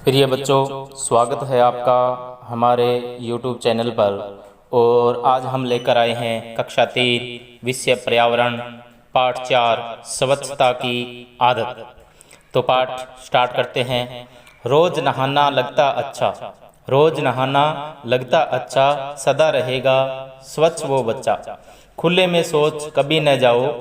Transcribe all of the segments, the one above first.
प्रिय बच्चों, स्वागत है आपका हमारे YouTube चैनल पर। और आज हम लेकर आए हैं कक्षा 3 विषय पर्यावरण पाठ 4 स्वच्छता की आदत। तो पाठ स्टार्ट करते हैं। रोज नहाना लगता अच्छा, रोज नहाना लगता अच्छा, सदा रहेगा स्वच्छ वो बच्चा। खुले में शौच कभी न जाओ,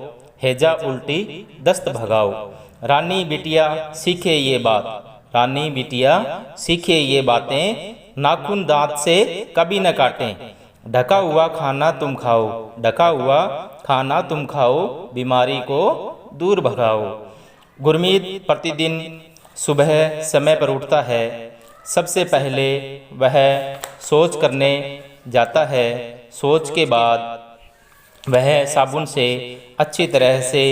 हैजा उल्टी दस्त भगाओ। रानी बिटिया सीखे ये बात, रानी बिटिया सीखे ये बातें, नाखून दांत से कभी न काटें। ढका हुआ खाना तुम खाओ, ढका हुआ खाना तुम खाओ, बीमारी को दूर भगाओ। गुरमीत प्रतिदिन सुबह समय पर उठता है। सबसे पहले वह शौच करने जाता है। शौच के बाद वह साबुन से अच्छी तरह से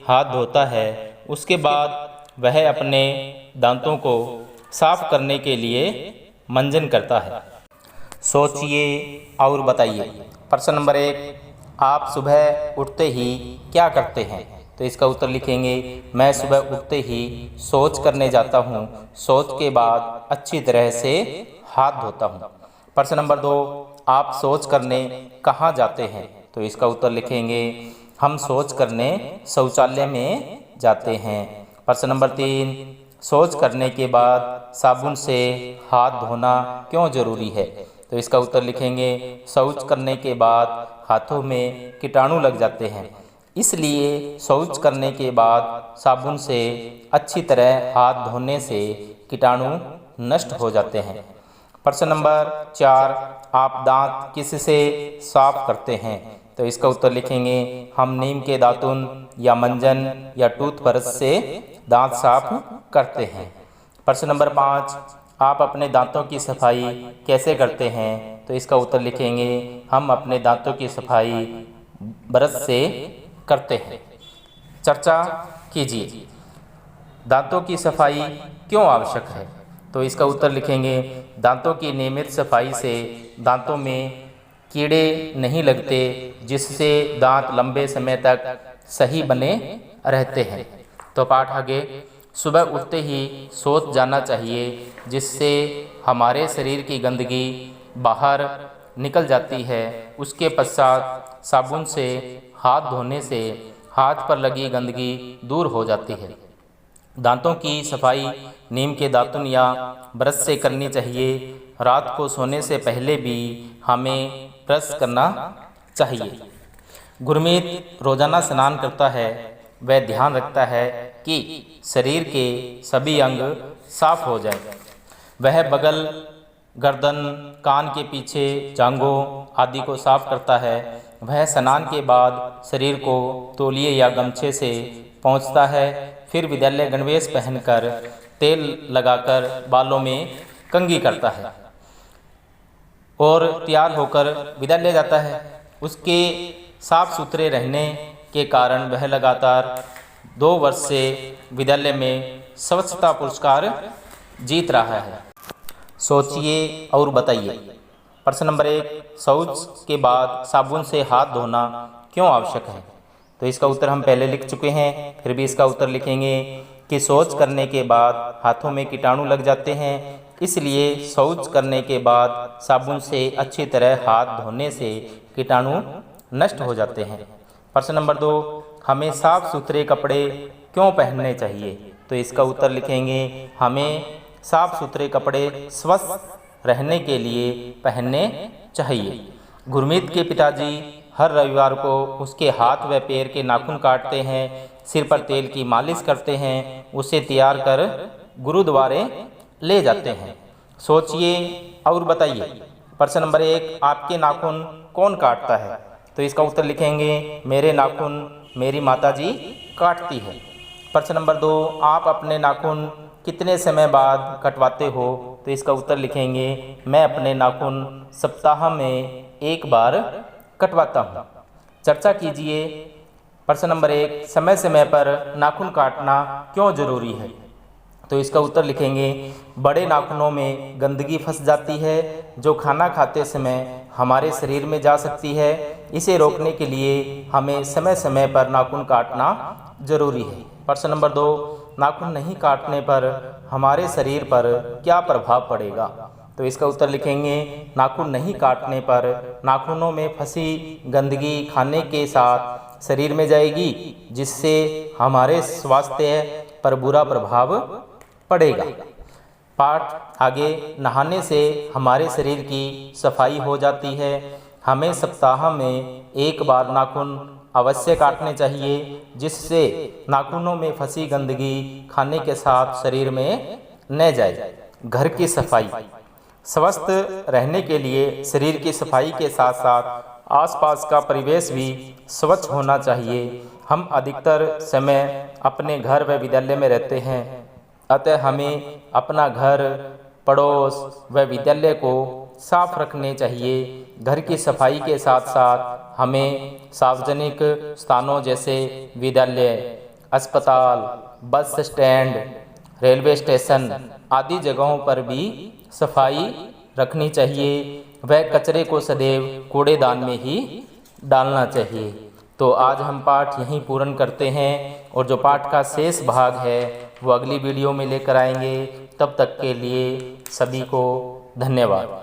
हाथ धोता है। उसके बाद वह अपने दांतों को साफ करने के लिए मंजन करता है। सोचिए और बताइए। प्रश्न नंबर 1, आप सुबह उठते ही क्या करते हैं? तो इसका उत्तर लिखेंगे, मैं सुबह उठते ही शौच करने जाता हूँ, शौच के बाद अच्छी तरह से हाथ धोता हूँ। प्रश्न नंबर 2, आप शौच करने कहाँ जाते हैं? तो इसका उत्तर लिखेंगे, हम शौच करने शौचालय में जाते हैं। प्रश्न नंबर 3, शौच करने के बाद साबुन से हाथ धोना क्यों जरूरी है? तो इसका उत्तर लिखेंगे, शौच करने के बाद हाथों में कीटाणु लग जाते हैं, इसलिए शौच करने के बाद साबुन से अच्छी तरह हाथ धोने से कीटाणु नष्ट हो जाते हैं। प्रश्न नंबर 4, आप दांत किससे साफ करते हैं? तो इसका उत्तर लिखेंगे, हम नीम के दातुन या मंजन या टूथब्रश से दांत साफ करते हैं। प्रश्न नंबर 5, आप अपने दांतों की सफाई कैसे करते हैं? तो इसका उत्तर लिखेंगे, हम अपने दांतों की सफाई ब्रश से करते हैं। चर्चा कीजिए। दांतों की सफाई क्यों आवश्यक है? तो इसका उत्तर लिखेंगे, दांतों की नियमित सफाई से दांतों में कीड़े नहीं लगते, जिससे दांत लंबे समय तक सही बने रहते हैं। तो पाठ आगे। सुबह उठते ही शौच जाना चाहिए, जिससे हमारे शरीर की गंदगी बाहर निकल जाती है। उसके पश्चात साबुन से हाथ धोने से हाथ पर लगी गंदगी दूर हो जाती है। दांतों की सफाई नीम के दातुन या ब्रश से करनी चाहिए। रात को सोने से पहले भी हमें ब्रश करना चाहिए। गुरमीत रोजाना स्नान करता है। वह ध्यान रखता है कि शरीर के सभी अंग साफ हो जाएं। वह बगल, गर्दन, कान के पीछे, जांघों आदि को साफ करता है। वह स्नान के बाद शरीर को तौलिए या गमछे से पोंछता है। फिर विद्यालय गणवेश पहनकर तेल लगाकर बालों में कंघी करता है और तैयार होकर विद्यालय जाता है। उसके साफ सुथरे रहने के कारण वह लगातार 2 वर्ष से विद्यालय में स्वच्छता पुरस्कार जीत रहा है। सोचिए और बताइए। प्रश्न नंबर 1, शौच के बाद साबुन से हाथ धोना क्यों आवश्यक है? तो इसका उत्तर हम पहले लिख चुके हैं, फिर भी इसका उत्तर लिखेंगे कि शौच करने के बाद हाथों में कीटाणु लग जाते हैं, इसलिए शौच करने के बाद साबुन से अच्छी तरह हाथ धोने से कीटाणु नष्ट हो जाते हैं। प्रश्न नंबर 2, हमें साफ सुथरे कपड़े क्यों पहनने चाहिए? तो इसका उत्तर लिखेंगे, हमें साफ सुथरे कपड़े स्वस्थ रहने के लिए पहनने चाहिए। गुरमीत के पिताजी हर रविवार को उसके हाथ व पैर के नाखून काटते हैं, सिर पर तेल की मालिश करते हैं, उसे तैयार कर गुरुद्वारे ले जाते हैं। सोचिए और बताइए। प्रश्न नंबर 1, आपके नाखून कौन काटता है? तो इसका उत्तर लिखेंगे, मेरे नाखून मेरी माताजी काटती है। प्रश्न नंबर 2, आप अपने नाखून कितने समय बाद कटवाते हो? तो इसका उत्तर लिखेंगे, मैं अपने नाखून सप्ताह में 1 बार कटवाता हूँ। चर्चा कीजिए। प्रश्न नंबर 1, समय समय पर नाखून काटना क्यों जरूरी है? तो इसका उत्तर लिखेंगे, बड़े नाखूनों में गंदगी फंस जाती है, जो खाना खाते समय हमारे शरीर में जा सकती है। इसे रोकने के लिए हमें समय समय पर नाखून काटना जरूरी है। प्रश्न नंबर 2, नाखून नहीं काटने पर हमारे शरीर पर क्या प्रभाव पड़ेगा? तो इसका उत्तर लिखेंगे, नाखून नहीं काटने पर नाखूनों में फंसी गंदगी खाने के साथ शरीर में जाएगी, जिससे हमारे स्वास्थ्य पर बुरा प्रभाव पड़ेगा। पाठ आगे, नहाने से हमारे शरीर की सफाई हो जाती है। हमें सप्ताह में एक बार नाखून अवश्य काटने चाहिए, जिससे नाखूनों में फंसी गंदगी खाने के साथ शरीर में न जाए। घर की सफाई, स्वस्थ रहने के लिए शरीर की सफाई के साथ साथ आसपास का परिवेश भी स्वच्छ होना चाहिए। हम अधिकतर समय अपने घर व विद्यालय में रहते हैं, अतः हमें अपना घर, पड़ोस व विद्यालय को साफ रखने चाहिए। घर की सफाई के साथ साथ हमें सार्वजनिक स्थानों जैसे विद्यालय, अस्पताल, बस स्टैंड, रेलवे स्टेशन आदि जगहों पर भी सफाई रखनी चाहिए। वह कचरे को सदैव कूड़ेदान में ही डालना चाहिए। तो आज हम पाठ यहीं पूर्ण करते हैं और जो पाठ का शेष भाग है वो अगली वीडियो में लेकर आएंगे। तब तक के लिए सभी को धन्यवाद।